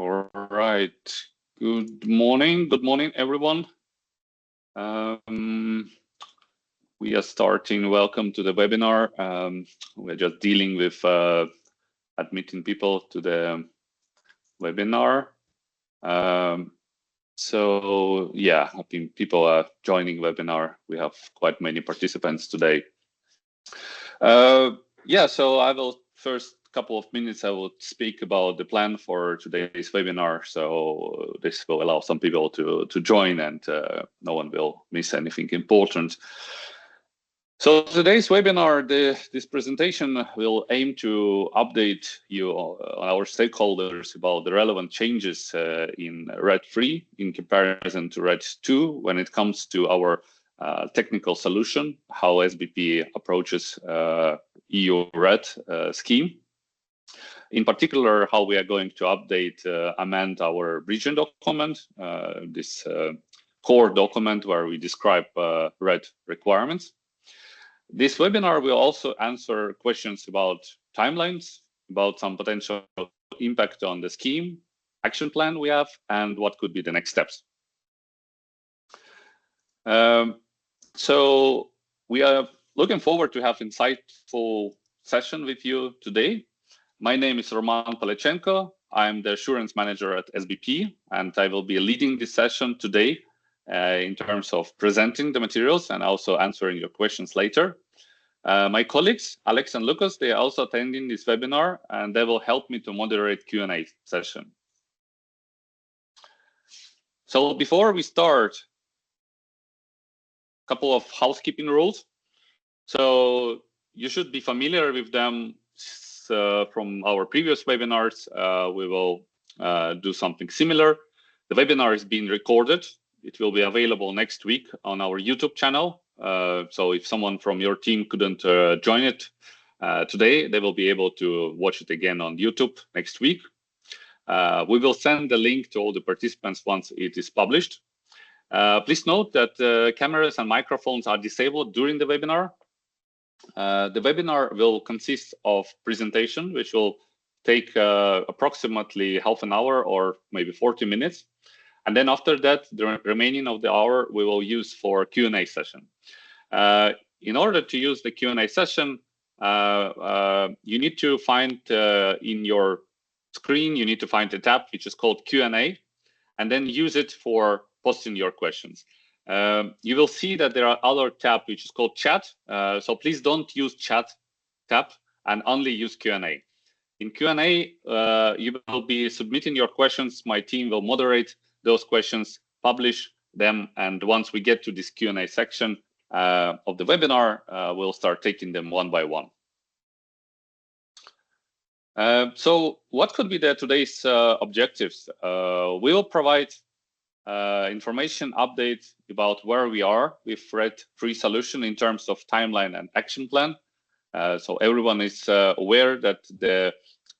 All right. Good morning. Good morning, everyone. We are starting. Welcome to the webinar. We're just dealing with admitting people to the webinar. So yeah, I think people are joining webinar. We have quite many participants today. Yeah, so I will first couple of minutes I will speak about the plan for today's webinar. So this will allow some people to join and no one will miss anything important. So today's webinar, this presentation will aim to update you, our stakeholders, about the relevant changes in REDIII in comparison to REDIII when it comes to our technical solution, how SBP approaches EU RED scheme. In particular, how we are going to update, amend our region document, this core document where we describe RED requirements. This webinar will also answer questions about timelines, about some potential impact on the scheme, action plan we have, and what could be the next steps. So we are looking forward to have insightful session with you today. My name is Roman Palechenko. I'm the assurance manager at SBP, and I will be leading this session today in terms of presenting the materials and also answering your questions later. My colleagues, Alex and Lucas, they are also attending this webinar, and they will help me to moderate Q&A session. So before we start, a couple of housekeeping rules. So you should be familiar with them from our previous webinars. We will do something similar. The webinar is being recorded. It will be available next week on our YouTube channel. So if someone from your team couldn't join it today, they will be able to watch it again on YouTube next week. We will send the link to all the participants once it is published. Please note that cameras and microphones are disabled during the webinar. The webinar will consist of presentation, which will take approximately half an hour or maybe 40 minutes. And then after that, the remaining of the hour we will use for Q&A session. In order to use the Q&A session, you need to find in your screen, you need to find a tab which is called Q&A, and then use it for posting your questions. You will see that there are other tab which is called chat. So please don't use chat tab and only use Q&A. In Q&A, you will be submitting your questions. My team will moderate those questions, publish them, and once we get to this Q&A section of the webinar, we'll start taking them one by one. So what could be today's objectives? We will provide information update about where we are with REDIII solution in terms of timeline and action plan. So everyone is aware that the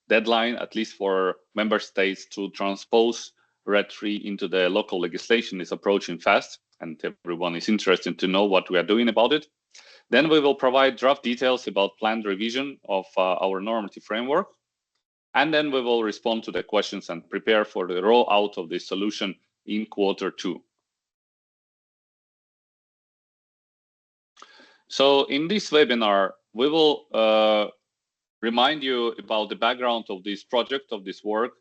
deadline, at least for member states to transpose REDIII into the local legislation, is approaching fast, and everyone is interested to know what we are doing about it. Then we will provide draft details about planned revision of our normative framework. And then we will respond to the questions and prepare for the rollout of this solution in Q2. So in this webinar, we will remind you about the background of this project, of this work.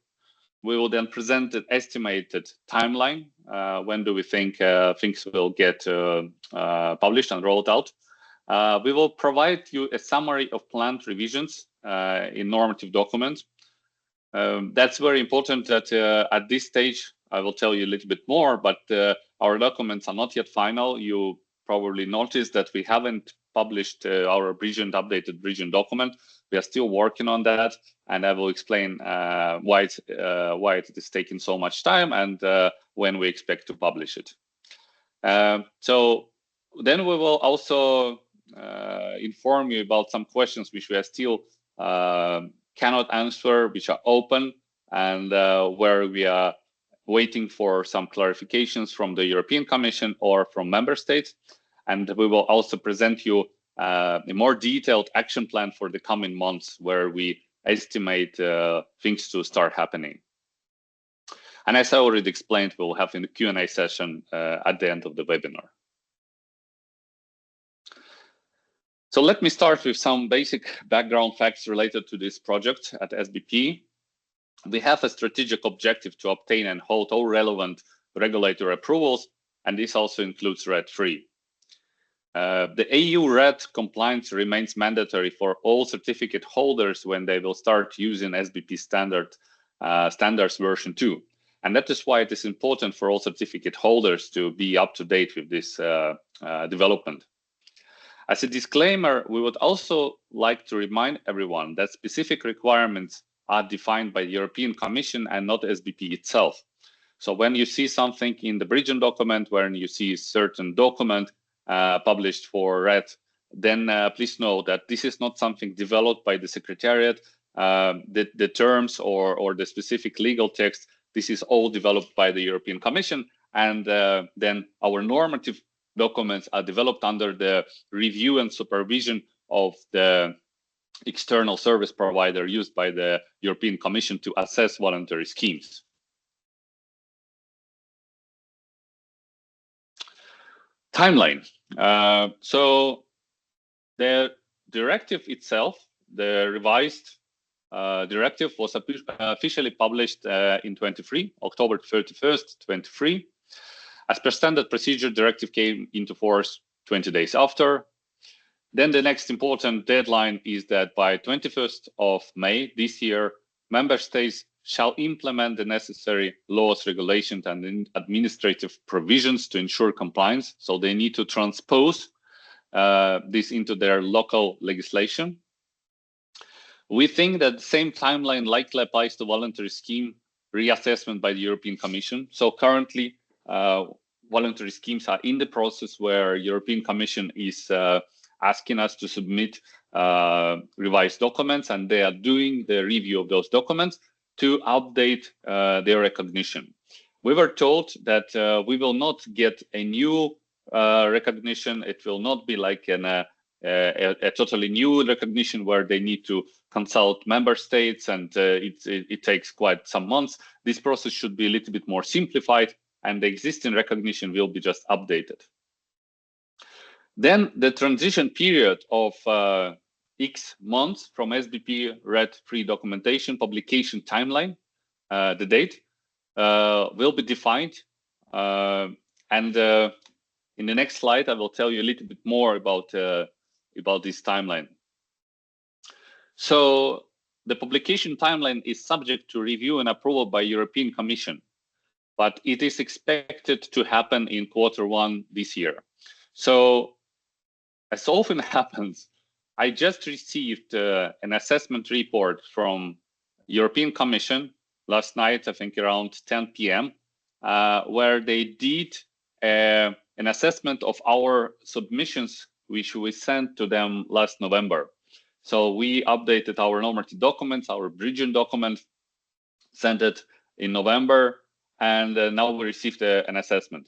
We will then present an estimated timeline. When do we think things will get published and rolled out? We will provide you a summary of planned revisions in normative documents. That's very important that at this stage, I will tell you a little bit more, but our documents are not yet final. You probably noticed that we haven't published our updated region document. We are still working on that, and I will explain why it is taking so much time and when we expect to publish it. So then we will also inform you about some questions which we are still cannot answer, which are open, and where we are waiting for some clarifications from the European Commission or from member states. And we will also present you a more detailed action plan for the coming months, where we estimate things to start happening. And as I already explained, we'll have a Q&A session at the end of the webinar. So let me start with some basic background facts related to this project at SBP. We have a strategic objective to obtain and hold all relevant regulatory approvals, and this also includes REDIII. The EU RED compliance remains mandatory for all certificate holders when they will start using SBP standards version 2. And that is why it is important for all certificate holders to be up to date with this development. As a disclaimer, we would also like to remind everyone that specific requirements are defined by the European Commission and not SBP itself. So when you see something in the bridging document, when you see a certain document published for RED, then please know that this is not something developed by the Secretariat. The terms or the specific legal text, this is all developed by the European Commission, and then our normative documents are developed under the review and supervision of the external service provider used by the European Commission to assess voluntary schemes. Timeline. So the directive itself, the revised directive, was officially published in October 31st, 23. As per standard procedure, directive came into force 20 days after. Then the next important deadline is that by 21st of May this year, member states shall implement the necessary laws, regulations, and administrative provisions to ensure compliance. So they need to transpose this into their local legislation. We think that the same timeline likely applies to voluntary scheme reassessment by the European Commission. So currently, voluntary schemes are in the process where European Commission is asking us to submit revised documents, and they are doing the review of those documents to update their recognition. We were told that we will not get a new recognition. It will not be like a totally new recognition where they need to consult member states, and it takes quite some months. This process should be a little bit more simplified, and the existing recognition will be just updated. Then the transition period of X months from SBP REDIII documentation publication timeline, the date, will be defined. And in the next slide, I will tell you a little bit more about this timeline. So the publication timeline is subject to review and approval by European Commission, but it is expected to happen in Q1 this year. So as often happens, I just received an assessment report from European Commission last night, I think around 10 p.m., where they did an assessment of our submissions, which we sent to them last November. So we updated our normative documents, our bridging document, sent it in November, and now we received an assessment.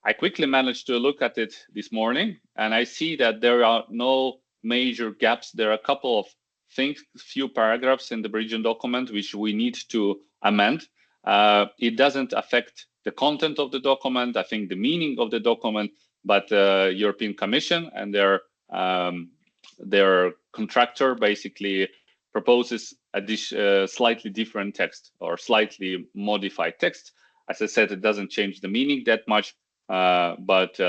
I quickly managed to look at it this morning, and I see that there are no major gaps. There are a couple of things, few paragraphs in the bridging document which we need to amend. It doesn't affect the content of the document, I think the meaning of the document, but European Commission and their contractor basically proposes a slightly different text or slightly modified text. As I said, it doesn't change the meaning that much. But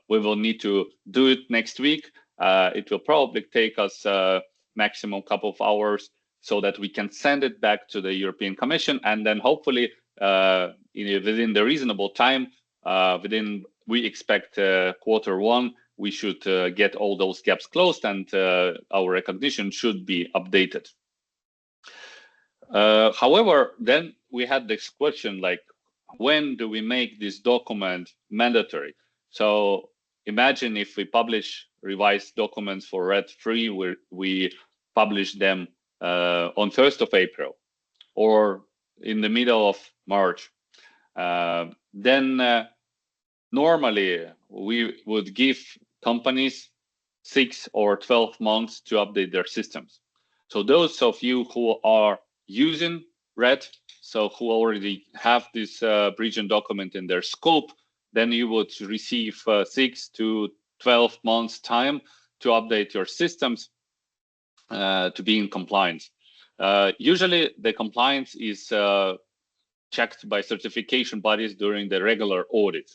we will need to do it next week. It will probably take us maximum couple of hours so that we can send it back to the European Commission, and then hopefully within the reasonable time, we expect Q1, we should get all those gaps closed, and our recognition should be updated. However, then we had this question like, when do we make this document mandatory? So imagine if we publish revised documents for REDIII, we publish them on 1st of April or in the middle of March. Then normally we would give companies 6 or 12 months to update their systems. So those of you who are using REDIII, so who already have this bridging document in their scope, then you would receive 6 to 12 months time to update your systems to be in compliance. Usually the compliance is checked by certification bodies during the regular audit.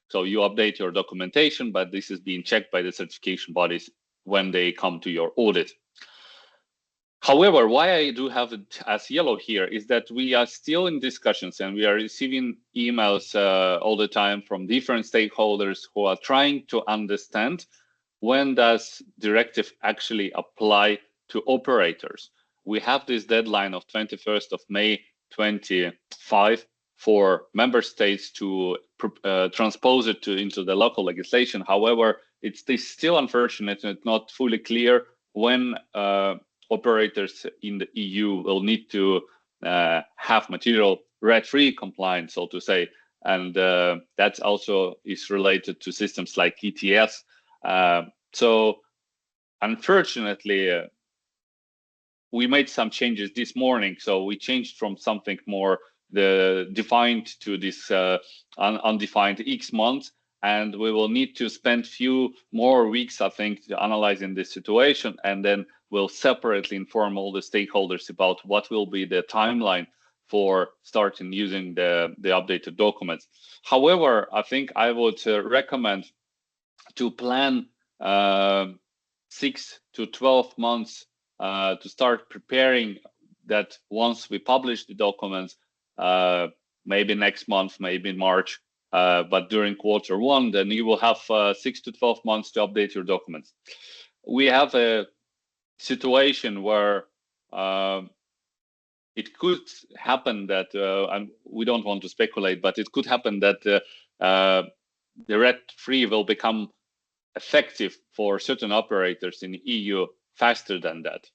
So you update your documentation, but this is being checked by the certification bodies when they come to your audit. However, why I do have it as yellow here is that we are still in discussions and we are receiving emails all the time from different stakeholders who are trying to understand when does directive actually apply to operators. We have this deadline of 21st of May 25 for member states to transpose it into the local legislation. However, it's still unfortunate and not fully clear when operators in the EU will need to have material REDIII compliance, so to say, and that also is related to systems like ETS. So unfortunately, we made some changes this morning. So we changed from something more defined to this undefined X months, and we will need to spend few more weeks, I think, analyzing this situation, and then we'll separately inform all the stakeholders about what will be the timeline for starting using the updated documents. However, I think I would recommend to plan 6 to 12 months to start preparing that once we publish the documents, maybe next month, maybe in March, but during Q1, then you will have 6 to 12 months to update your documents. We have a situation where it could happen that, and we don't want to speculate, but it could happen that the REDIII will become effective for certain operators in the EU faster than that.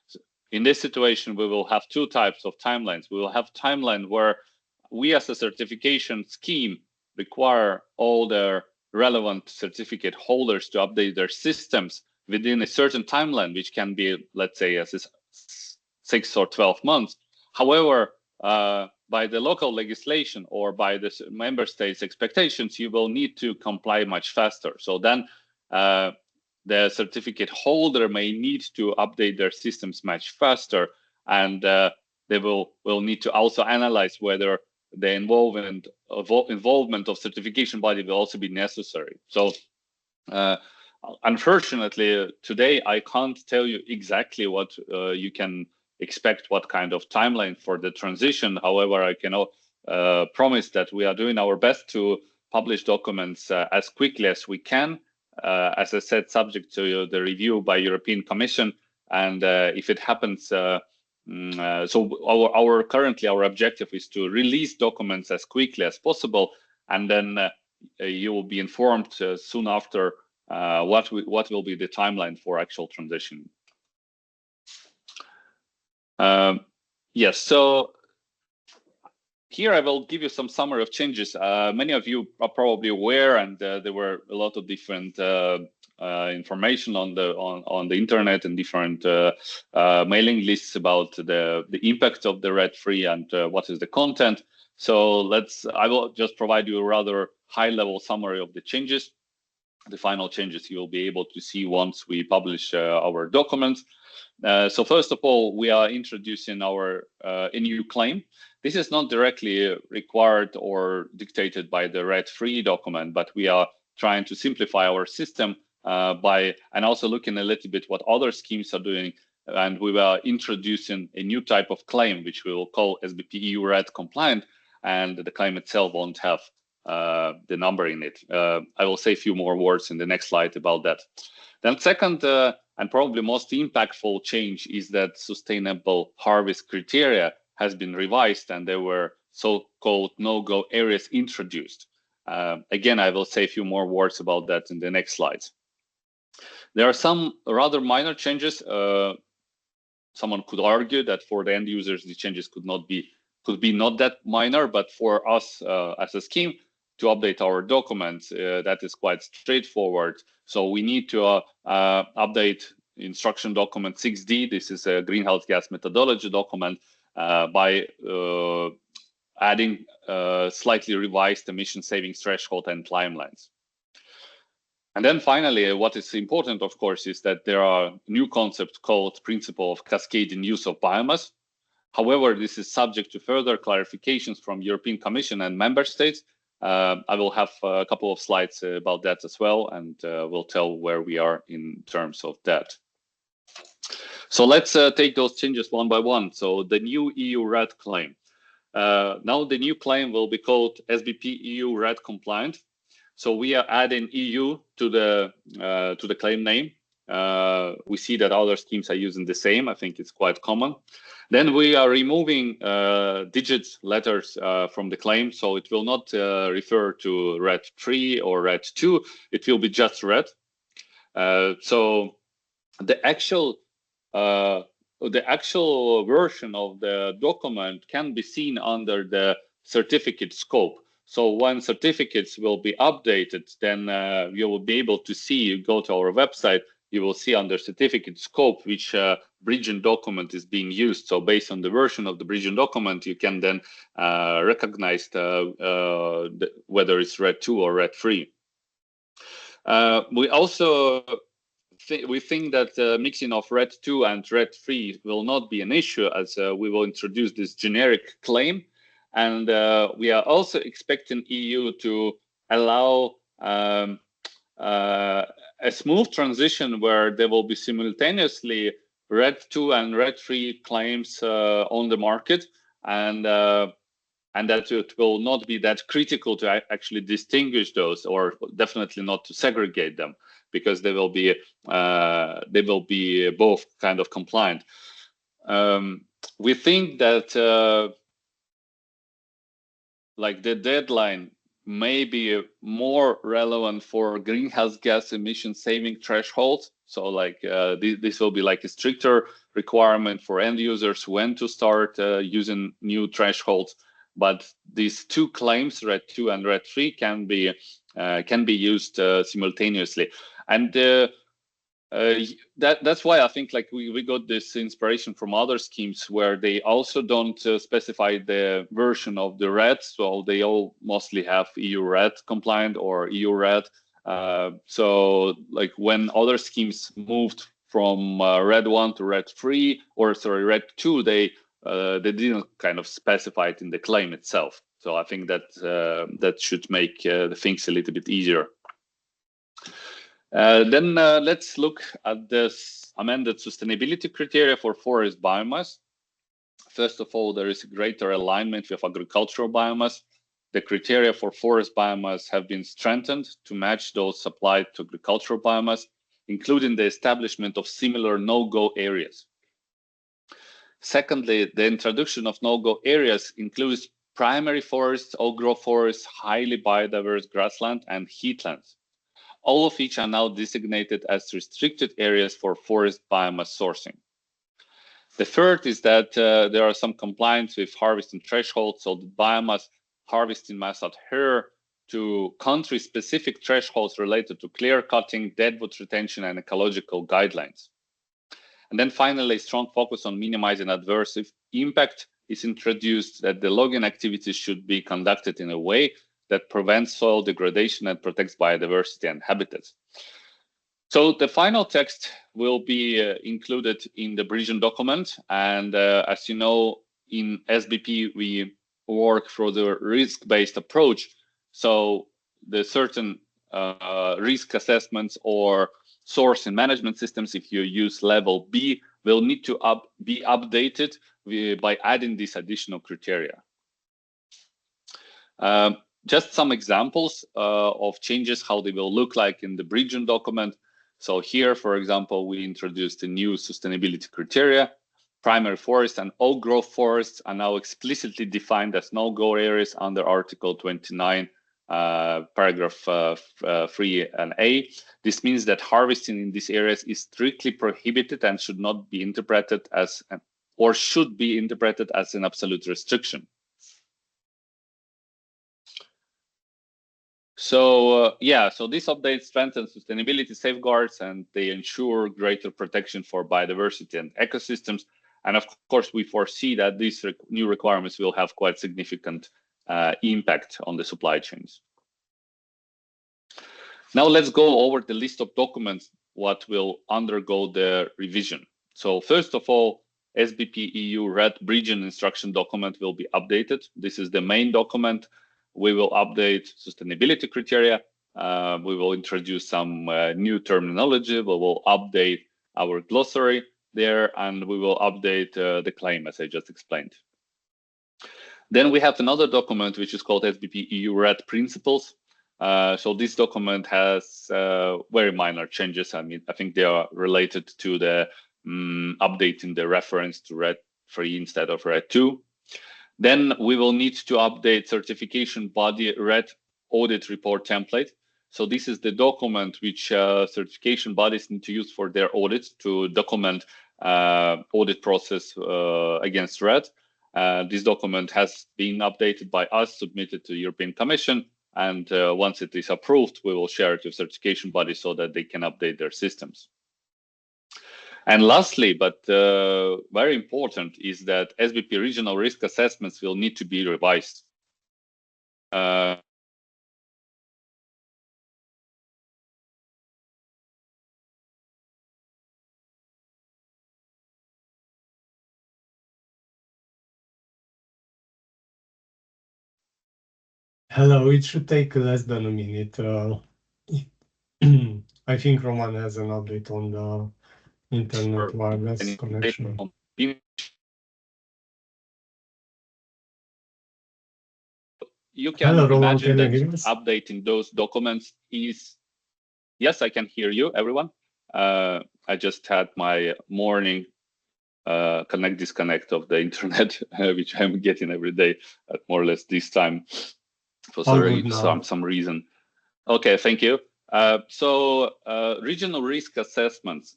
So in this situation, we will have two types of timelines. We will have timeline where we as a certification scheme require all the relevant certificate holders to update their systems within a certain timeline, which can be, let's say, as 6 or 12 months. However, by the local legislation or by the member states' expectations, you will need to comply much faster. So then the certificate holder may need to update their systems much faster, and they will need to also analyze whether the involvement of certification body will also be necessary. So unfortunately, today I can't tell you exactly what you can expect, what kind of timeline for the transition. However, I can promise that we are doing our best to publish documents as quickly as we can. As I said, subject to the review by European Commission, and if it happens, so currently our objective is to release documents as quickly as possible, and then you will be informed soon after what will be the timeline for actual transition. Yes, so here I will give you some summary of changes. Many of you are probably aware, and there were a lot of different information on the internet and different mailing lists about the impact of the REDIII and what is the content. So I will just provide you a rather high-level summary of the changes. The final changes you will be able to see once we publish our documents. So first of all, we are introducing a new claim. This is not directly required or dictated by the REDIII document, but we are trying to simplify our system and also looking a little bit what other schemes are doing. And we are introducing a new type of claim, which we will call SBP EU RED compliant, and the claim itself won't have the number in it. I will say a few more words in the next slide about that. Then second, and probably most impactful change is that sustainable harvest criteria has been revised, and there were so-called no-go areas introduced. Again, I will say a few more words about that in the next slides. There are some rather minor changes. Someone could argue that for the end users, the changes could be not that minor, but for us as a scheme to update our documents, that is quite straightforward. So we need to update instruction document 6D. This is a greenhouse gas methodology document. by adding slightly revised emission savings threshold and timelines. And then finally, what is important, of course, is that there are new concepts called principle of cascading use of biomass. However, this is subject to further clarifications from European Commission and member states. I will have a couple of slides about that as well, and we'll tell where we are in terms of that. So let's take those changes one by one. So the new EU RED claim. Now the new claim will be called SBP EU RED compliant. So we are adding EU to the claim name. We see that other schemes are using the same. I think it's quite common. Then we are removing digits letters from the claim, so it will not refer to REDIII or REDIII. It will be just RED. So the actual version of the document can be seen under the certificate scope. So when certificates will be updated, then you will be able to see, you go to our website, you will see under certificate scope which bridging document is being used. So based on the version of the bridging document, you can then recognize whether it's REDIII or REDIII. We also think that mixing of REDIII and REDIII will not be an issue, as we will introduce this generic claim. And we are also expecting EU to allow a smooth transition where there will be simultaneously REDIII and REDIII claims on the market, and that it will not be that critical to actually distinguish those, or definitely not to segregate them, because they will be both kind of compliant. We think that like the deadline may be more relevant for greenhouse gas emission saving thresholds. So like this will be like a stricter requirement for end users when to start using new thresholds. But these two claims, REDIII and REDIII, can be used simultaneously. And that's why I think like we got this inspiration from other schemes where they also don't specify the version of the RED, so they all mostly have EU RED compliant or EU RED. So like when other schemes moved from RED 1 to RED 3, or sorry, RED 2, they didn't kind of specify it in the claim itself. So I think that that should make the things a little bit easier. Then let's look at this amended sustainability criteria for forest biomass. First of all, there is a greater alignment with agricultural biomass. The criteria for forest biomass have been strengthened to match those applied to agricultural biomass, including the establishment of similar no-go areas. Secondly, the introduction of no-go areas includes primary forests, old-growth forests, highly biodiverse grassland, and heathlands, all of which are now designated as restricted areas for forest biomass sourcing. The third is that there are some compliance with harvesting thresholds, so the biomass harvesting must adhere to country-specific thresholds related to clear cutting, deadwood retention, and ecological guidelines. And then finally, a strong focus on minimizing adverse impact is introduced, that the logging activities should be conducted in a way that prevents soil degradation and protects biodiversity and habitats. So the final text will be included in the bridging document. And as you know, in SBP, we work for the risk-based approach. So the certain risk assessments or source and management systems, if you use level B, will need to be updated by adding these additional criteria. Just some examples of changes, how they will look like in the bridging document. So here, for example, we introduced a new sustainability criteria. Primary forests and old growth forests are now explicitly defined as no-go areas under Article 29, paragraph 3 and A. This means that harvesting in these areas is strictly prohibited and should not be interpreted as, or should be interpreted as, an absolute restriction. So so these updates strengthen sustainability safeguards, and they ensure greater protection for biodiversity and ecosystems. And of course, we foresee that these new requirements will have quite significant impact on the supply chains. Now let's go over the list of documents what will undergo the revision. So first of all, SBP EU REDIII bridging instruction document will be updated. This is the main document. We will update sustainability criteria. We will introduce some new terminology. We will update our glossary there, and we will update the claim as I just explained. Then we have another document which is called SBP EU REDIII principles. So this document has very minor changes. I mean, I think they are related to the updating the reference to REDIII III instead of REDIII II. Then we will need to update certification body REDIII audit report template. So this is the document which certification bodies need to use for their audits to document audit process against REDIII. This document has been updated by us, submitted to the European Commission, and once it is approved, we will share it with certification bodies so that they can update their systems. And lastly, but very important, is that SBP regional risk assessments will need to be revised. Hello, it should take less than a minute. I think Roman has an update on the internet wireless connection. You can imagine that updating those documents is, yes, I can hear you, everyone. I just had my morning disconnect of the internet, which I'm getting every day at more or less this time for some reason. Okay, thank you. So regional risk assessments,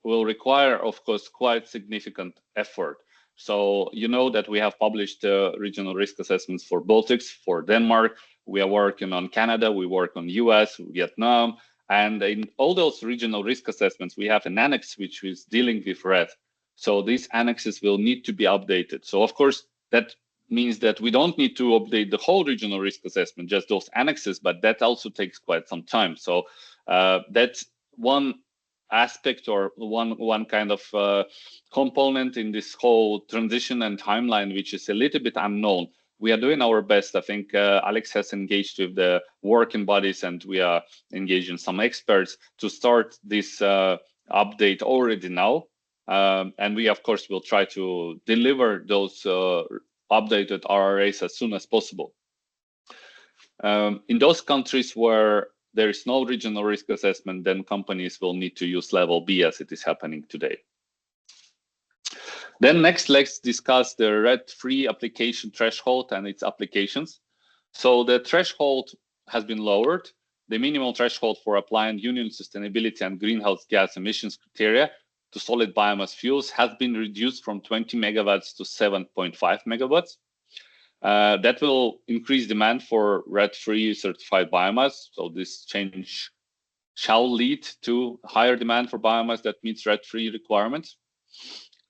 will require, of course, quite significant effort. So you know that we have published regional risk assessments for Baltics, for Denmark. We are working on Canada, we work on US, Vietnam, and in all those regional risk assessments, we have an annex which is dealing with REDIII. So these annexes will need to be updated. So of course, that means that we don't need to update the whole regional risk assessment, just those annexes, but that also takes quite some time. So that's one aspect or one kind of component in this whole transition and timeline, which is a little bit unknown. We are doing our best. I think Alex has engaged with the working bodies, and we are engaging some experts to start this update already now. And we, of course, will try to deliver those updated RRAs as soon as possible. In those countries where there is no regional risk assessment, then companies will need to use level B as it is happening today. Then next, let's discuss the REDIII III application threshold and its applications. So the threshold has been lowered. The minimal threshold for applying Union sustainability and greenhouse gas emissions criteria to solid biomass fuels has been reduced from 20 megawatts to 7.5 megawatts. That will increase demand for REDIII certified biomass. So this change shall lead to higher demand for biomass that meets REDIII requirements.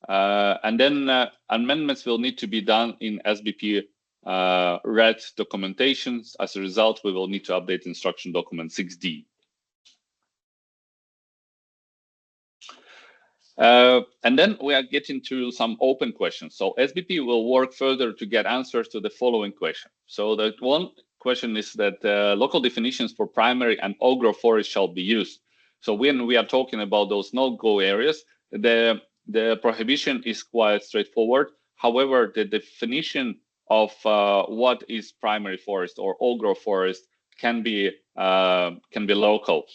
And then amendments will need to be done in SBP REDIII documentations. As a result, we will need to update instruction document 6D. And then we are getting to some open questions. So SBP will work further to get answers to the following question. So the one question is that local definitions for primary and agroforest shall be used. So when we are talking about those no-go areas, the prohibition is quite straightforward. However, the definition of what is primary forest or agroforest can be local.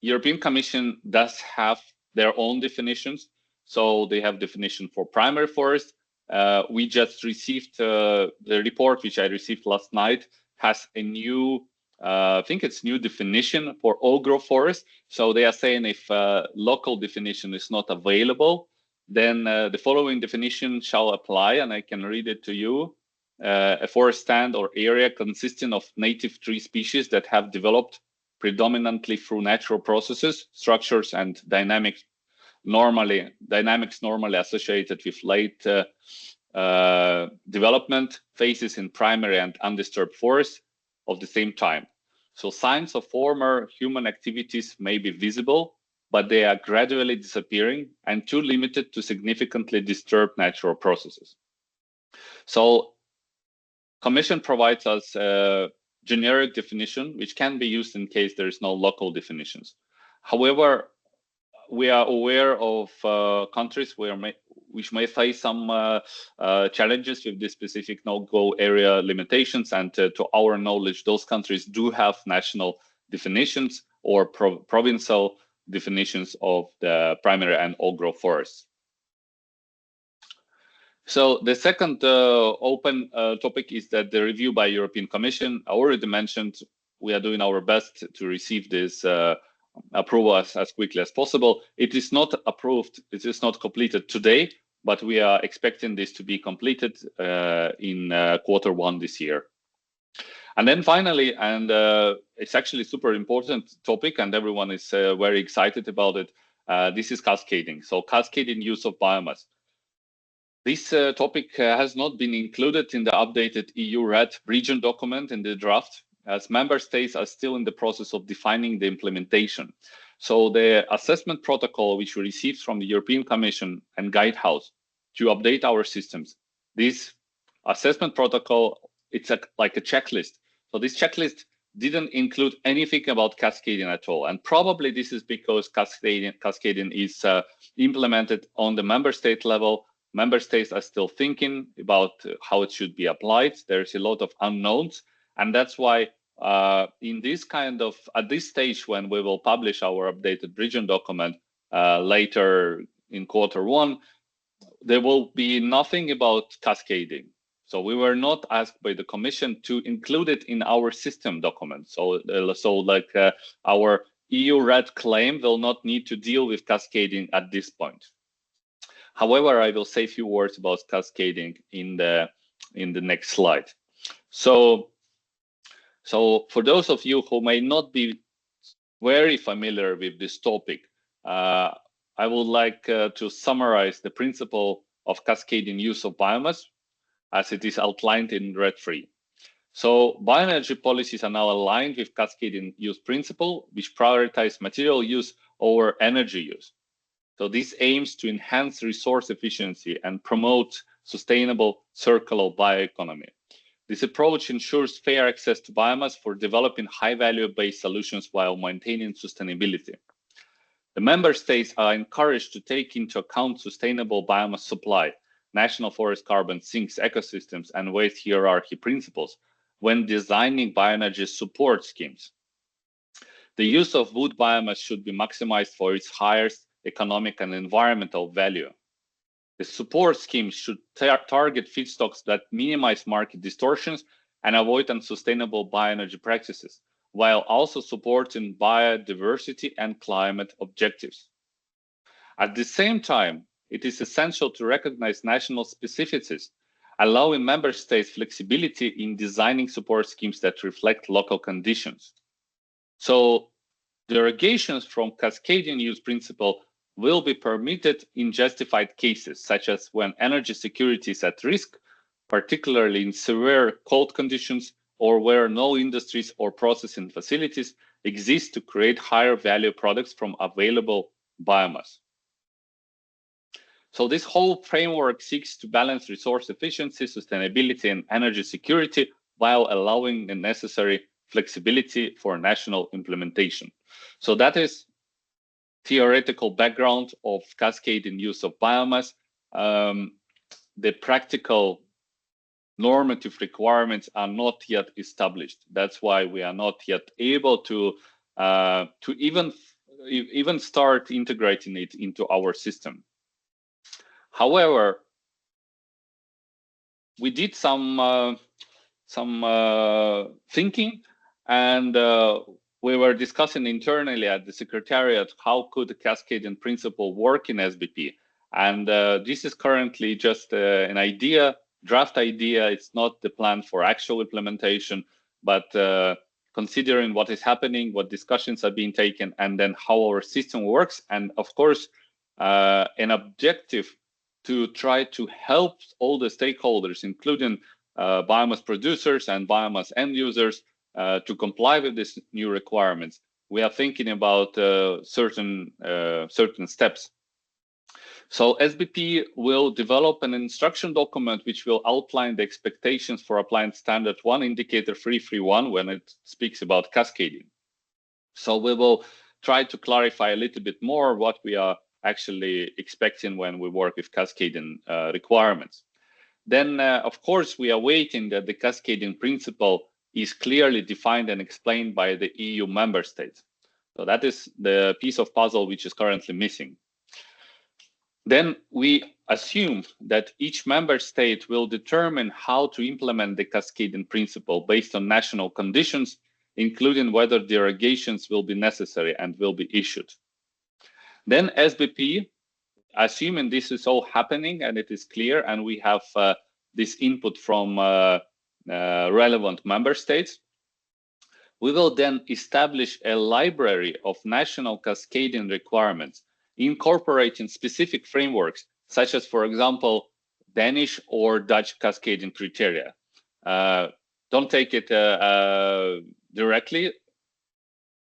European Commission does have their own definitions. So they have definition for primary forest. We just received the report, which I received last night, has a new, I think it's new definition for agroforest. So they are saying if local definition is not available, then the following definition shall apply, and I can read it to you. A forest stand or area consisting of native tree species that have developed predominantly through natural processes, structures, and dynamic dynamics normally associated with late development phases in primary and undisturbed forests of the same time. So signs of former human activities may be visible, but they are gradually disappearing and too limited to significantly disturb natural processes. So Commission provides us a generic definition, which can be used in case there is no local definitions. However, we are aware of countries which may face some challenges with this specific no-go area limitations, and to our knowledge, those countries do have national definitions or provincial definitions of the primary and old-growth forests. So the second open topic is that the review by European Commission. I already mentioned we are doing our best to receive this approval as quickly as possible. It is not approved, it is not completed today, but we are expecting this to be completed in Q1 this year. And then finally, and it's actually a super important topic and everyone is very excited about it, this is cascading. So cascading use of biomass. This topic has not been included in the updated EU REDIII region document in the draft, as member states are still in the process of defining the implementation. So the assessment protocol, which we received from the European Commission and Guidehouse to update our systems, this assessment protocol, it's like a checklist. So this checklist didn't include anything about cascading at all. And probably this is because cascading is implemented on the member state level. Member states are still thinking about how it should be applied. There's a lot of unknowns. And that's why in this kind of, at this stage, when we will publish our updated region document later in Q1, there will be nothing about cascading. So we were not asked by the Commission to include it in our system document. So our EU REDIII claim will not need to deal with cascading at this point. However, I will say a few words about cascading in the next slide. So for those of you who may not be very familiar with this topic, I would like to summarize the principle of cascading use of biomass as it is outlined in REDIII 3. So bioenergy policies are now aligned with cascading use principle, which prioritize material use over energy use. So this aims to enhance resource efficiency and promote sustainable circular bioeconomy. This approach ensures fair access to biomass for developing high-value-based solutions while maintaining sustainability. The member states are encouraged to take into account sustainable biomass supply, national forest carbon sinks ecosystems, and waste hierarchy principles when designing bioenergy support schemes. The use of wood biomass should be maximized for its highest economic and environmental value. The support schemes should target feedstocks that minimize market distortions and avoid unsustainable bioenergy practices, while also supporting biodiversity and climate objectives. At the same time, it is essential to recognize national specificities, allowing member states flexibility in designing support schemes that reflect local conditions. So derogations from cascading use principle will be permitted in justified cases, such as when energy security is at risk, particularly in severe cold conditions, or where no industries or processing facilities exist to create higher value products from available biomass. So this whole framework seeks to balance resource efficiency, sustainability, and energy security while allowing the necessary flexibility for national implementation. So that is theoretical background of cascading use of biomass. The practical normative requirements are not yet established. That's why we are not yet able to even start integrating it into our system. However, we did some thinking, and we were discussing internally at the Secretariat how could the cascading principle work in SBP. And this is currently just an idea, draft idea. It's not the plan for actual implementation, but considering what is happening, what discussions are being taken, and then how our system works. And of course, an objective to try to help all the stakeholders, including biomass producers and biomass end users, to comply with these new requirements. We are thinking about certain steps. So SBP will develop an instruction document which will outline the expectations for applying standard 1 indicator 331 when it speaks about cascading. So we will try to clarify a little bit more what we are actually expecting when we work with cascading requirements. Then, of course, we are waiting that the cascading principle is clearly defined and explained by the EU member states. So that is the piece of puzzle which is currently missing. Then we assume that each member state will determine how to implement the cascading principle based on national conditions, including whether derogations will be necessary and will be issued. Then SBP, assuming this is all happening and it is clear and we have this input from relevant member states, we will then establish a library of national cascading requirements, incorporating specific frameworks, such as, for example, Danish or Dutch cascading criteria. Don't take it directly.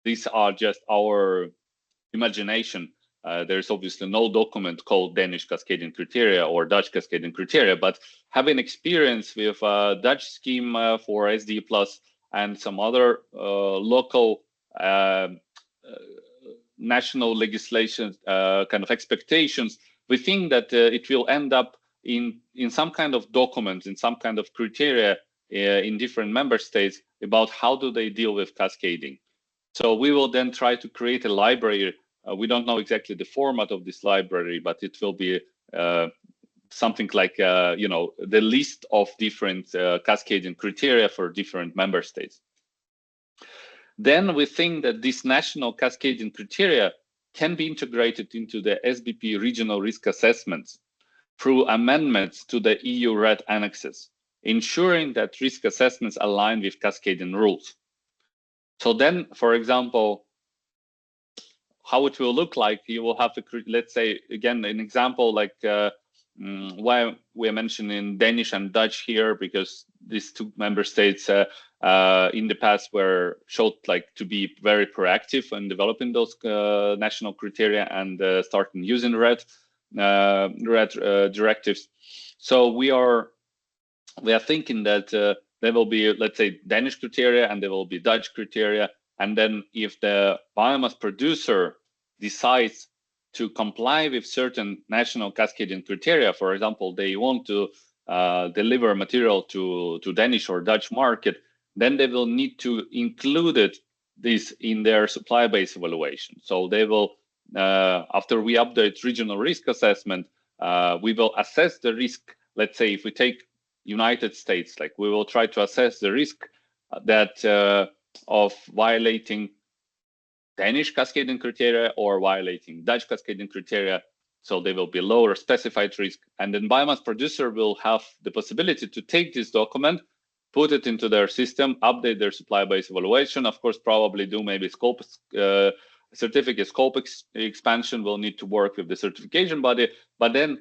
These are just our imagination. There's obviously no document called Danish cascading criteria or Dutch cascading criteria, but having experience with Dutch scheme for SD+ and some other local national legislation kind of expectations, we think that it will end up in some kind of document, in some kind of criteria in different member states about how do they deal with cascading. So we will then try to create a library. We don't know exactly the format of this library, but it will be something like the list of different cascading criteria for different member states. Then we think that these national cascading criteria can be integrated into the SBP regional risk assessments through amendments to the EU REDIII annexes, ensuring that risk assessments align with cascading rules. So then, for example, how it will look like, you will have to, let's say, again, an example like why we're mentioning Danish and Dutch here, because these two member states in the past showed like to be very proactive in developing those national criteria and starting using REDIII directives. So we are thinking that there will be, let's say, Danish criteria and there will be Dutch criteria. And then if the biomass producer decides to comply with certain national cascading criteria, for example, they want to deliver material to Danish or Dutch market, then they will need to include this in their supply base evaluation. So they will, after we update regional risk assessment, we will assess the risk. Let's say if we take United States, like we will try to assess the risk that of violating Danish cascading criteria or violating Dutch cascading criteria. So they will be lower specified risk. And then biomass producer will have the possibility to take this document, put it into their system, update their supply base evaluation, of course, probably do maybe scope certificate scope expansion, will need to work with the certification body, but then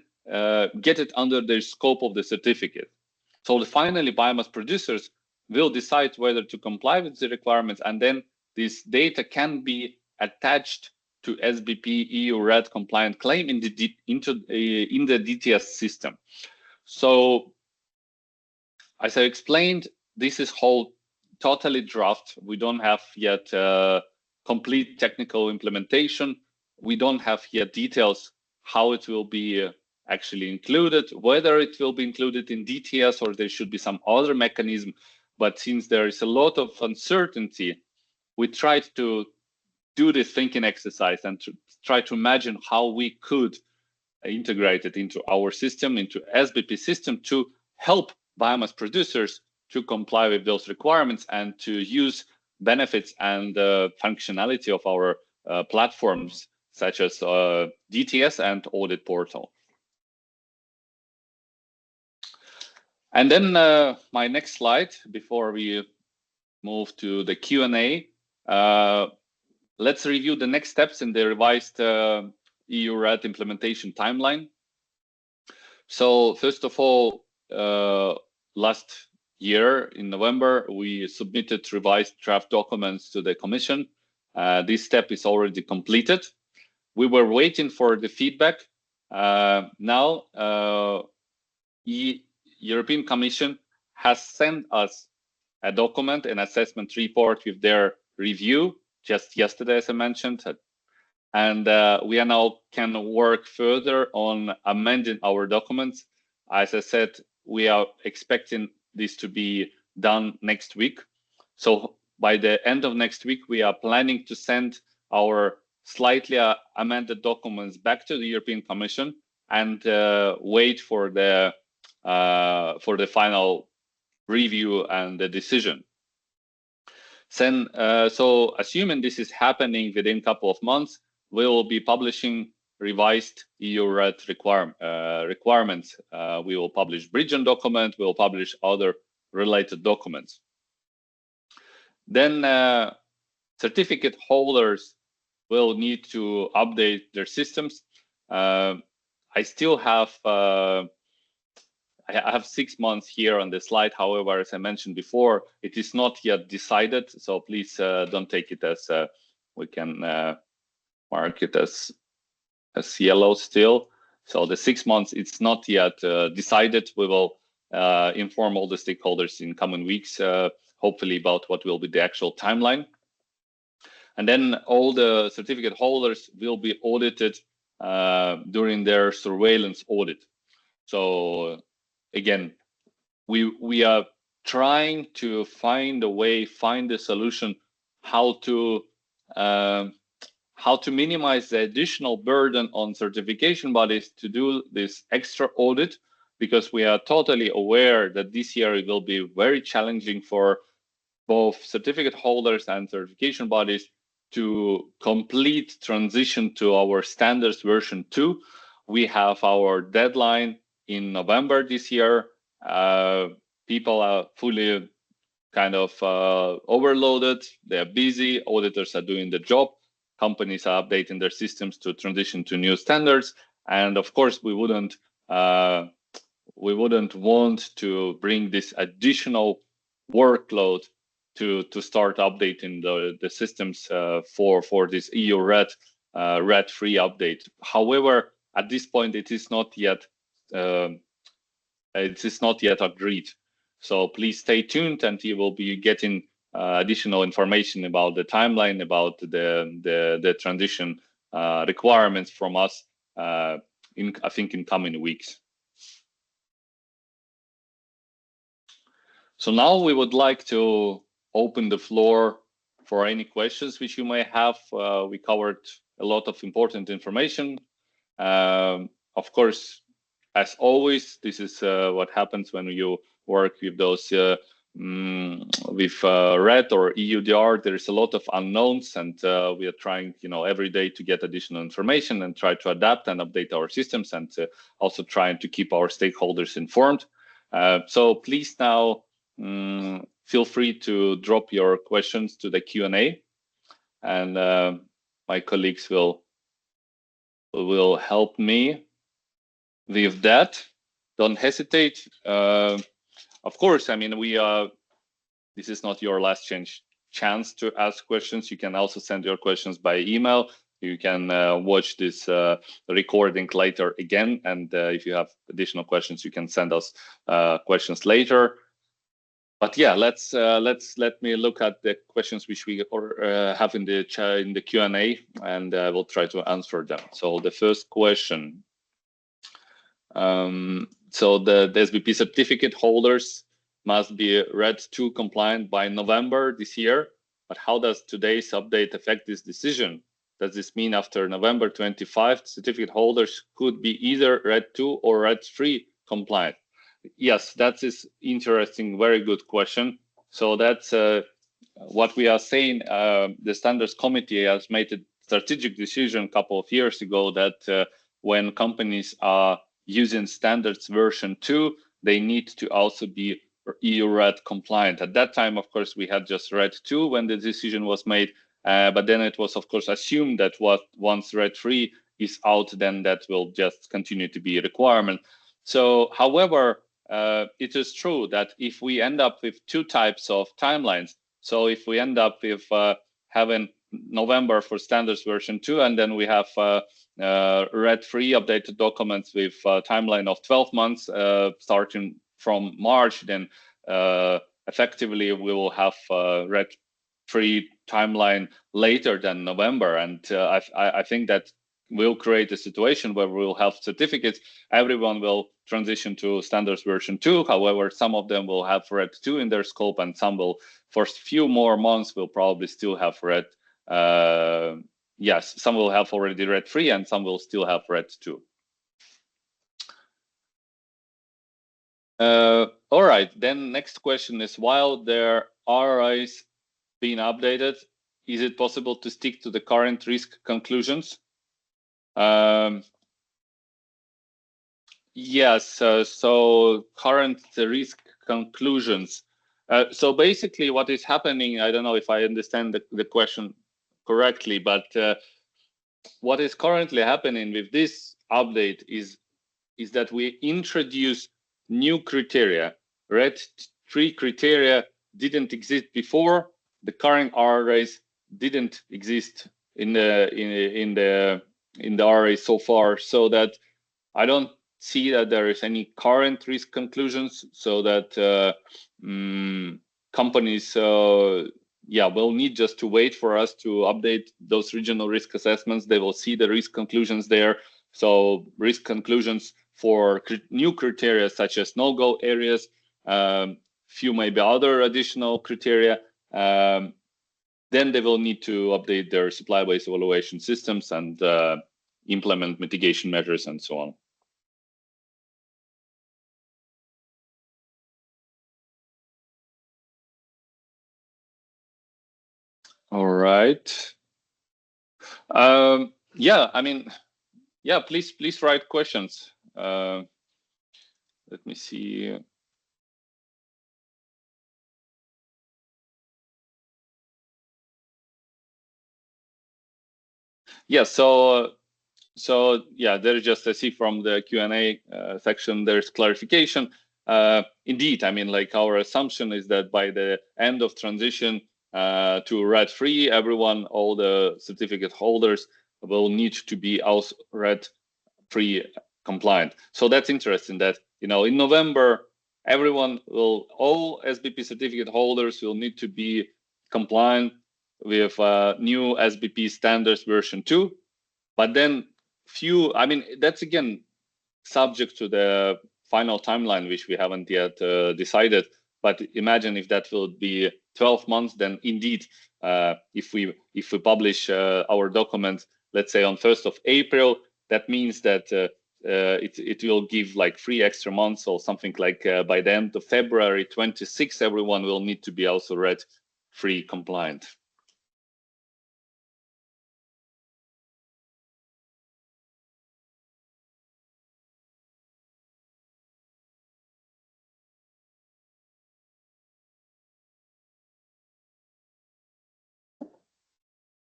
get it under the scope of the certificate. So finally, biomass producers will decide whether to comply with the requirements, and then this data can be attached to SBP EU REDIII compliant claim in the DTS system. So, as I explained, this is whole totally draft. We don't have yet complete technical implementation. We don't have yet details how it will be actually included, whether it will be included in DTS or there should be some other mechanism. But since there is a lot of uncertainty, we tried to do this thinking exercise and to try to imagine how we could integrate it into our system, into SBP system, to help biomass producers to comply with those requirements and to use benefits and functionality of our platforms, such as DTS and audit portal. And then my next slide, before we move to the Q&A, let's review the next steps in the revised EU REDIII implementation timeline. So first of all, last year in November, we submitted revised draft documents to the Commission. This step is already completed. We were waiting for the feedback. Now, European Commission has sent us a document, an assessment report with their review just yesterday, as I mentioned. And we are now can work further on amending our documents. As I said, we are expecting this to be done next week. So by the end of next week, we are planning to send our slightly amended documents back to the European Commission and wait for the final review and the decision. Then, so assuming this is happening within a couple of months, we will be publishing revised EU REDIII requirements. We will publish bridging document. We will publish other related documents. Then certificate holders will need to update their systems. I still have I have 6 months here on the slide. However, as I mentioned before, it is not yet decided. So please don't take it as we can mark it as yellow still. So the 6 months, it's not yet decided. We will inform all the stakeholders in coming weeks, hopefully about what will be the actual timeline. And then all the certificate holders will be audited during their surveillance audit. So again, we are trying to find a way, find a solution how to minimize the additional burden on certification bodies to do this extra audit, because we are totally aware that this year it will be very challenging for both certificate holders and certification bodies to complete transition to our standards version 2. We have our deadline in November this year. People are fully kind of overloaded. They're busy. Auditors are doing the job. Companies are updating their systems to transition to new standards. And of course, we wouldn't want to bring this additional workload to start updating the systems for this EU REDIII update. However, at this point, it is not yet agreed. So please stay tuned, and you will be getting additional information about the timeline, about the transition requirements from us. I think in coming weeks. So now we would like to open the floor for any questions which you may have. We covered a lot of important information. Of course, as always, this is what happens when you work with those with RED or EUDR. There is a lot of unknowns, and we are trying, every day to get additional information and try to adapt and update our systems, and also trying to keep our stakeholders informed. So please now feel free to drop your questions to the Q&A, and my colleagues will help me with that. Don't hesitate. Of course, I mean, this is not your last chance to ask questions. You can also send your questions by email. You can watch this recording later again, and if you have additional questions, you can send us questions later. But yeah, let me look at the questions which we have in the Q&A, and I will try to answer them. So the first question. So the SBP certificate holders must be REDIII compliant by November this year. But how does today's update affect this decision? Does this mean after November 25, certificate holders could be either REDIII or REDIII compliant? Yes, that is interesting. Very good question. So that's what we are saying. The Standards Committee has made a strategic decision a couple of years ago that when companies are using standards version 2, they need to also be EU RED compliant. At that time, of course, we had just REDIII when the decision was made, but then it was, of course, assumed that once REDIII is out, then that will just continue to be a requirement. So, however, it is true that if we end up with two types of timelines, so if we end up with having November for standards version 2, and then we have REDIII updated documents with a timeline of 12 months starting from March, then effectively we will have REDIII timeline later than November. And I think that will create a situation where we'll have certificates. Everyone will transition to standards version 2. However, some of them will have REDIII in their scope, and some will, for a few more months, will probably still have yes, some will have already REDIII, and some will still have REDIII. All right, then next question is, while there are RIs being updated, is it possible to stick to the current risk conclusions? Yes, so current risk conclusions. So basically what is happening, I don't know if I understand the question correctly, but what is currently happening with this update is that we introduce new criteria. REDIII criteria didn't exist before. The current RRAs didn't exist in the RA so far, so that I don't see that there is any current risk conclusions, so that companies will need just to wait for us to update those regional risk assessments. They will see the risk conclusions there. So risk conclusions for new criteria such as no-go areas, few maybe other additional criteria, then they will need to update their supply-based evaluation systems and implement mitigation measures and so on. All right. Yeah, I mean, yeah, please write questions. Let me see. Yeah, so yeah, there's just, I see from the Q&A section, there's clarification. Indeed, I mean, like, our assumption is that by the end of transition to REDIII, everyone, all the certificate holders will need to be also REDIII compliant. So that's interesting that, you know, in November, all SBP certificate holders will need to be compliant with new SBP standards version 2. But then I mean, that's again subject to the final timeline, which we haven't yet decided. But imagine if that will be 12 months, then indeed, if we publish our document, let's say on 1st of April, that means that it will give like 3 extra months or something, like by the end of February 26, everyone will need to be also REDIII compliant.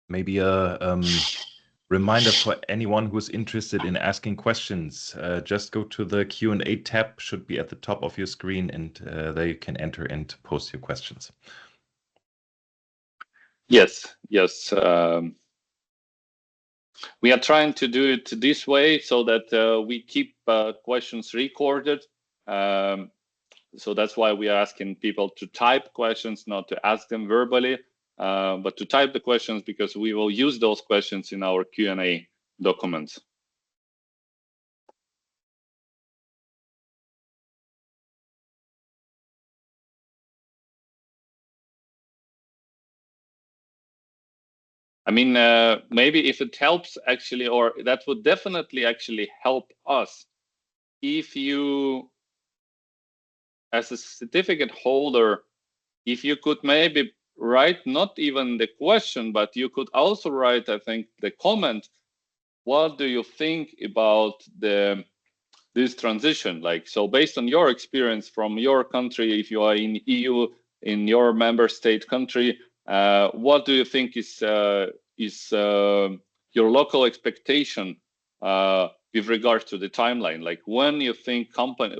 Maybe a reminder for anyone who's interested in asking questions, just go to the Q&A tab, should be at the top of your screen, and there you can enter and post your questions. Yes. We are trying to do it this way so that we keep questions recorded. So that's why we are asking people to type questions, not to ask them verbally, but to type the questions, because we will use those questions in our Q&A documents. I mean, maybe if it helps actually, or that would definitely actually help us, if you, as a certificate holder, if you could maybe write not even the question, but you could also write, I think, the comment. What do you think about this transition? Like, so based on your experience from your country, if you are in EU, in your member state country, what do you think is your local expectation with regards to the timeline, like when you think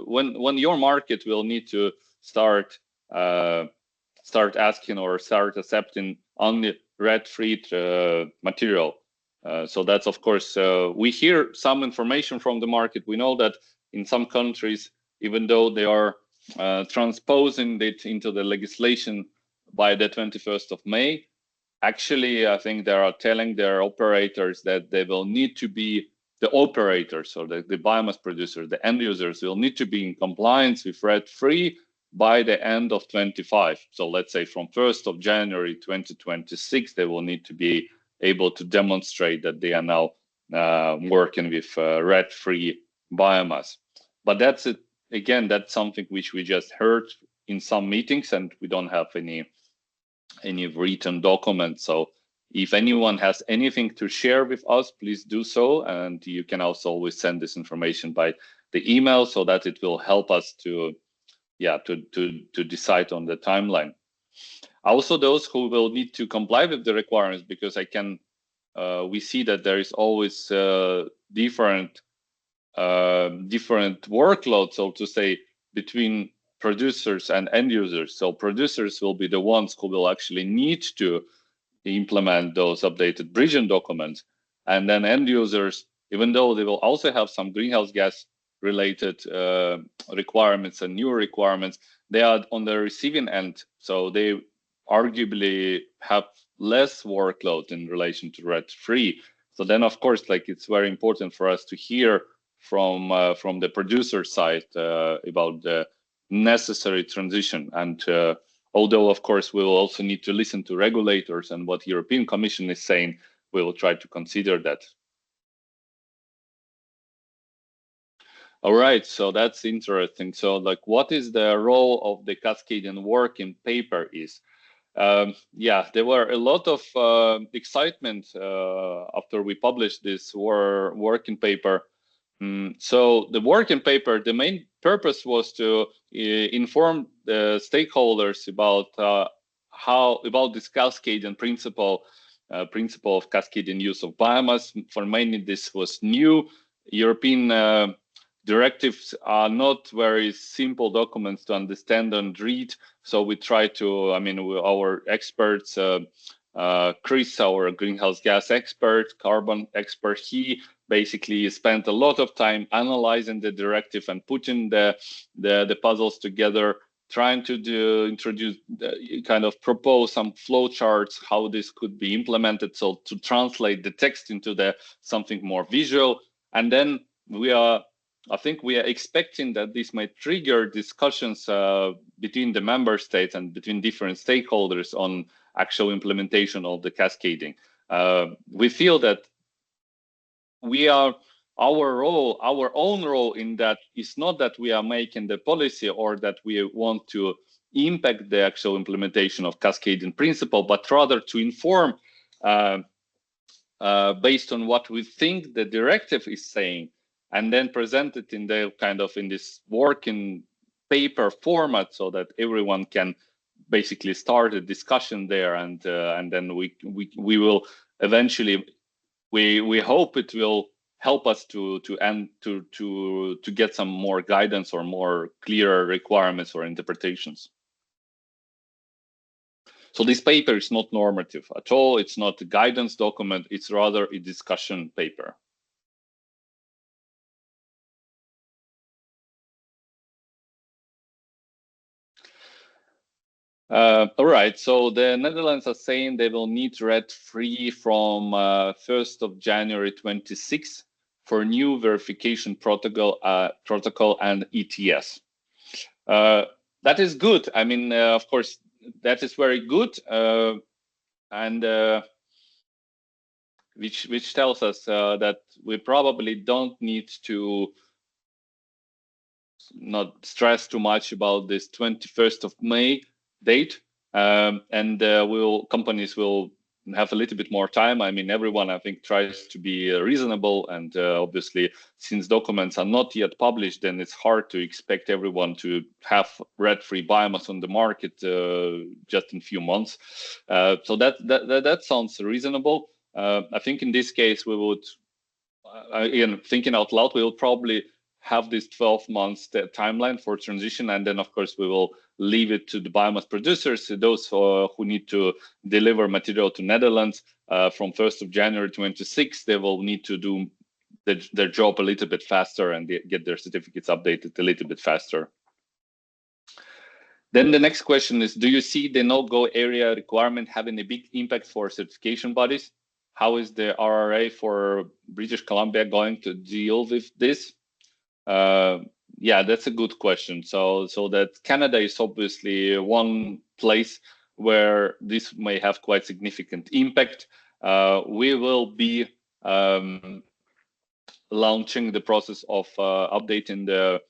when your market will need to start asking or start accepting only red-free material. So that's, of course, we hear some information from the market. We know that in some countries, even though they are transposing it into the legislation by the 21st of May, actually, I think they are telling their operators that they will need to be, the operators or the biomass producers, the end users will need to be in compliance with red-free by the end of 25. So let's say from 1st of January 2026, they will need to be able to demonstrate that they are now working with red-free biomass. But that's it. Again, that's something which we just heard in some meetings, and we don't have any written document. So if anyone has anything to share with us, please do so. And you can also always send this information by the email so that it will help us to decide on the timeline. Also, those who will need to comply with the requirements, because we see that there is always different workload, so to say, between producers and end users. So producers will be the ones who will actually need to implement those updated bridging documents, and then end users, even though they will also have some greenhouse gas related requirements and new requirements, they are on the receiving end, so they arguably have less workload in relation to red-free. So then, of course, like, it's very important for us to hear from the producer side about the necessary transition. And although, of course, we will also need to listen to regulators and what European Commission is saying, we will try to consider that. All right, so that's interesting. So, like, what is the role of the cascading working paper is? Yeah, there were a lot of excitement after we published this working paper. So the working paper, the main purpose was to inform the stakeholders about about this cascading principle of cascading use of biomass. For many, this was new. European directives are not very simple documents to understand and read. So we try to, our experts, Chris, our greenhouse gas expert, carbon expert, he basically spent a lot of time analyzing the directive and putting the puzzles together, trying to propose some flow charts, how this could be implemented. So to translate the text into something more visual. And then I think we are expecting that this might trigger discussions between the member states and between different stakeholders on actual implementation of the cascading. We feel that our own role in that is not that we are making the policy or that we want to impact the actual implementation of cascading principle, but rather to inform based on what we think the directive is saying, and then present it in this working paper format so that everyone can basically start a discussion there, and then we will eventually, we hope it will help us to get some more guidance or more clearer requirements or interpretations. So this paper is not normative at all. It's not a guidance document. It's rather a discussion paper. All right, so the Netherlands are saying they will need red-free from 1st of January 26 for new verification protocol and ETS. That is good. Of course, that is very good, and which tells us that we probably don't need to not stress too much about this 21st of May date, and companies will have a little bit more time. Everyone, I think, tries to be reasonable, and obviously, since documents are not yet published, then it's hard to expect everyone to have red-free biomass on the market just in a few months. So that sounds reasonable. I think in this case we would again, thinking out loud, we will probably have this 12 months timeline for transition, and then of course we will leave it to the biomass producers, those who need to deliver material to Netherlands from 1st of January 26. They will need to do their job a little bit faster and get their certificates updated a little bit faster. Then the next question is, do you see the no-go area requirement having a big impact for certification bodies? How is the RRA for British Columbia going to deal with this? Yeah, that's a good question. So that Canada is obviously one place where this may have quite significant impact. We will be launching the process of updating the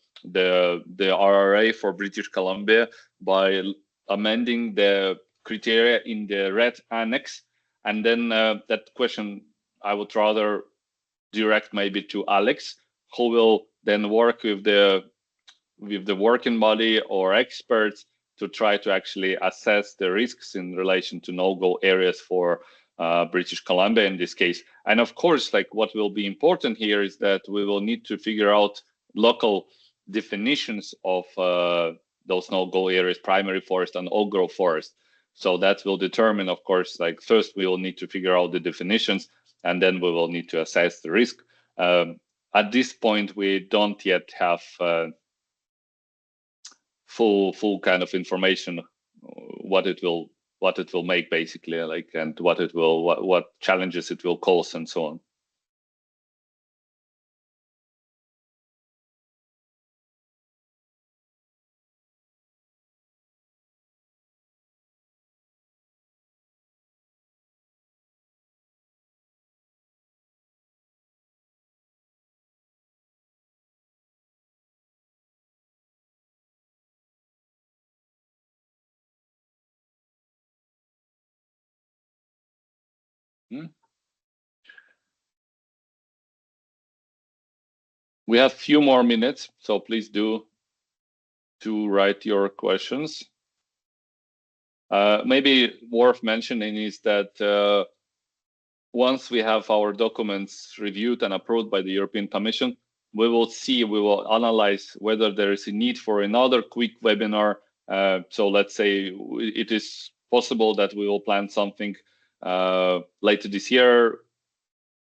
RRA for British Columbia by amending the criteria in the REDIII annex. And then that question I would rather direct maybe to Alex, who will then work with the working body or experts to try to actually assess the risks in relation to no-go areas for British Columbia in this case. And of course, like what will be important here is that we will need to figure out local definitions of those no-go areas, primary forest and old-growth forest. So that will determine, of course, like first we will need to figure out the definitions, and then we will need to assess the risk. At this point, we don't yet have full kind of information what it will make basically, like, and what challenges it will cause and so on. We have few more minutes, so please do write your questions. Maybe worth mentioning is that once we have our documents reviewed and approved by the European Commission, we will analyze whether there is a need for another quick webinar. So let's say it is possible that we will plan something later this year.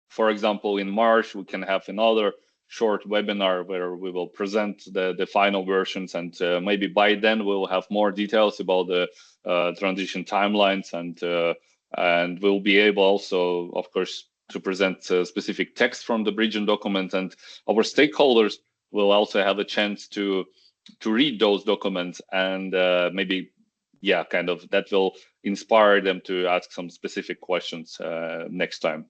For example, in March, we can have another short webinar where we will present the final versions, and maybe by then we'll have more details about the transition timelines, and we'll be able also, of course, to present specific text from the bridging document, and our stakeholders will also have a chance to read those documents, and maybe, yeah, kind of that will inspire them to ask some specific questions next time.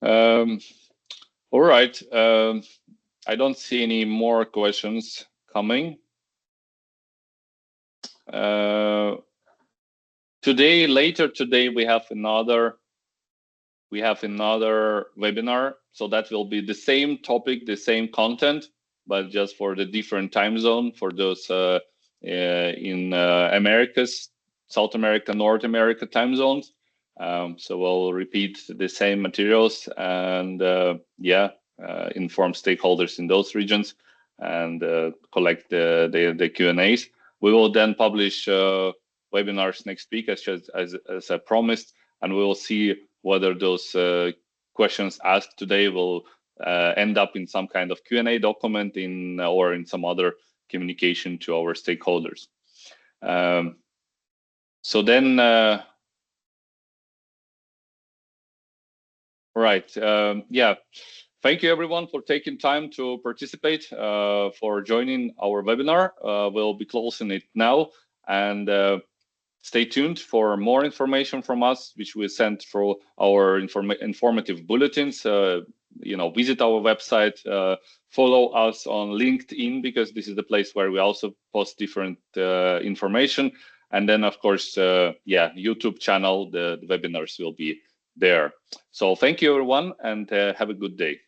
All right. I don't see any more questions coming. Later today, we have another webinar. So that will be the same topic, the same content, but just for the different time zone for those in Americas, South America, North America time zones. So we'll repeat the same materials and inform stakeholders in those regions and collect the Q&As. We will then publish webinars next week as I promised, and we will see whether those questions asked today will end up in some kind of Q&A document or in some other communication to our stakeholders. So then. Right. Yeah. Thank you everyone for taking time to participate, for joining our webinar. We'll be closing it now, and stay tuned for more information from us, which we send through our informative bulletins. Visit our website, follow us on LinkedIn, because this is the place where we also post different information. And then, of course, YouTube channel, the webinars will be there. So thank you, everyone, and have a good day.